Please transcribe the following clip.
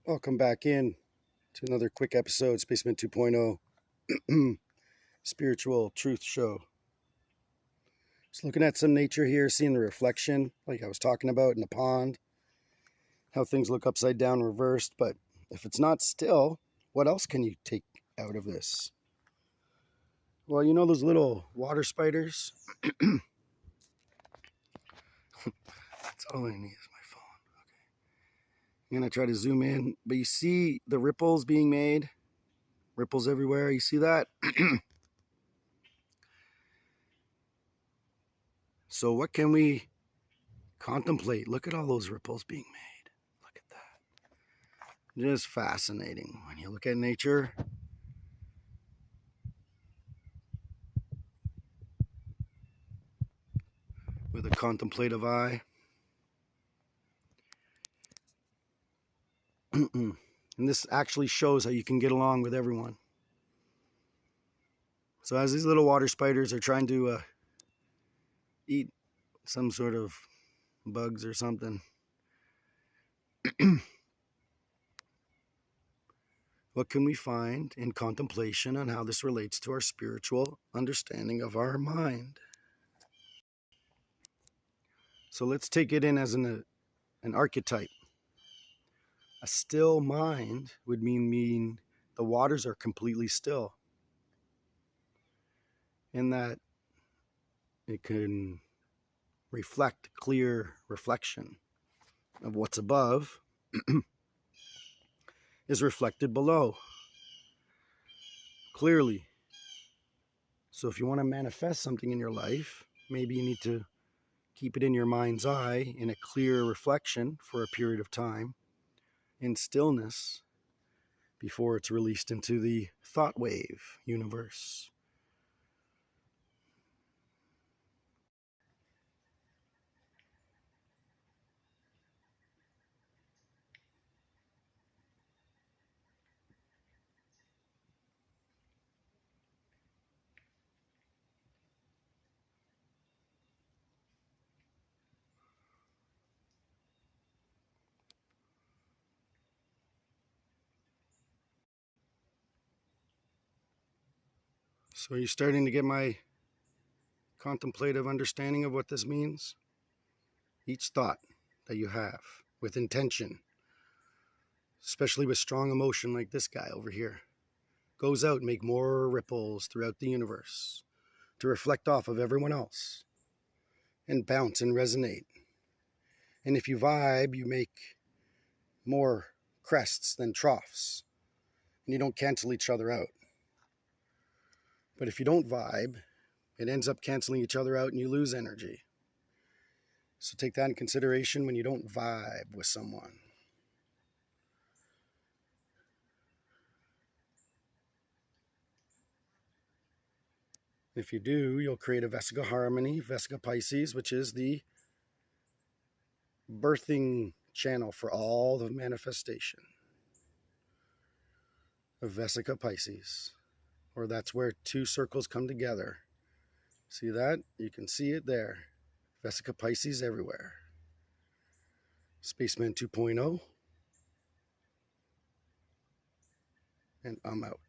Welcome back in to another quick episode, Spaceman 2.0 Spiritual Truth Show. Just looking at some nature here, seeing the reflection, like I was talking about in the pond, how things look upside down, reversed. But if it's not still, what else can you take out of this? Well, you know those little water spiders? That's all I need is my phone. Okay. I'm going to try to zoom in, but you see the ripples being made? Ripples everywhere. You see that? So what can we contemplate? Look at all those ripples being made. Look at that. Just fascinating when you look at nature. With a contemplative eye. And this actually shows how you can get along with everyone. So as these little water spiders are trying to eat some sort of bugs or something, what can we find in contemplation on how this relates to our spiritual understanding of our mind? So let's take it in as an archetype. A still mind would mean the waters are completely still, in that it can reflect clear reflection of what's above is reflected below clearly. So if you want to manifest something in your life, maybe you need to keep it in your mind's eye in a clear reflection for a period of time in stillness before it's released into the thought wave universe. So are you starting to get my contemplative understanding of what this means? Each thought that you have with intention, especially with strong emotion like this guy over here, goes out and make more ripples throughout the universe to reflect off of everyone else and bounce and resonate. And if you vibe, you make more crests than troughs, and you don't cancel each other out. But if you don't vibe, it ends up canceling each other out and you lose energy. So take that in consideration when you don't vibe with someone. If you do, you'll create a Vesica harmony, Vesica Pisces, which is the birthing channel for all the manifestation of Vesica Pisces. Or that's where two circles come together. See that? You can see it there. Vesica Pisces everywhere. Spaceman 2.0. And I'm out.